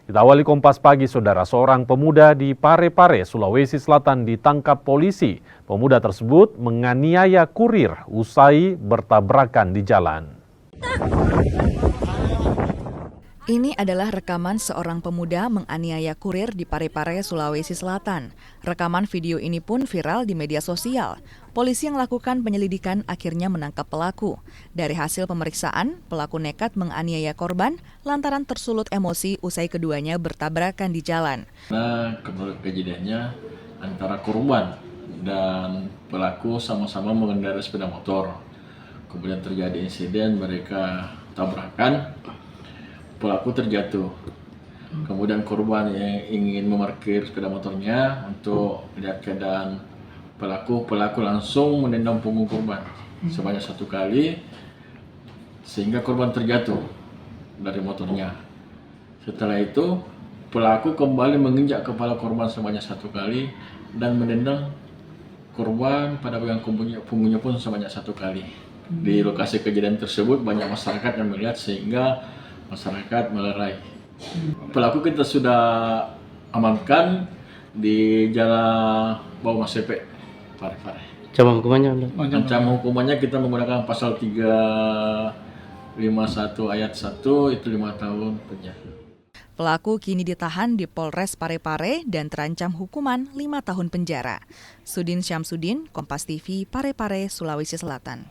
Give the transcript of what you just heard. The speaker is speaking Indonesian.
Kita awali Kompas Pagi, Saudara. Seorang pemuda di Parepare, Sulawesi Selatan ditangkap polisi. Pemuda tersebut menganiaya kurir usai bertabrakan di jalan. Ini adalah rekaman seorang pemuda menganiaya kurir di Parepare, Sulawesi Selatan. Rekaman video ini pun viral di media sosial. Polisi yang melakukan penyelidikan akhirnya menangkap pelaku. Dari hasil pemeriksaan, pelaku nekat menganiaya korban lantaran tersulut emosi usai keduanya bertabrakan di jalan. Nah, menurut kejadiannya antara korban dan pelaku sama-sama mengendarai sepeda motor. Kemudian terjadi insiden, mereka tabrakan. Pelaku terjatuh. Kemudian korban yang ingin memarkir sepeda motornya untuk melihat keadaan pelaku langsung menendang punggung korban sebanyak 1 kali sehingga korban terjatuh dari motornya. Setelah itu pelaku kembali menginjak kepala korban sebanyak 1 kali dan menendang korban pada bagian punggungnya pun sebanyak 1 kali. Di lokasi kejadian tersebut banyak masyarakat yang melihat sehingga masyarakat melerai. Pelaku kita sudah amankan di Jalan Bawah Masepe, Parepare. Ancaman hukumannya? Ancaman hukumannya kita menggunakan pasal 351 ayat 1 itu 5 tahun penjara. Pelaku kini ditahan di Polres Parepare dan terancam hukuman 5 tahun penjara. Sudin Syamsuddin, Kompas TV, Parepare, Sulawesi Selatan.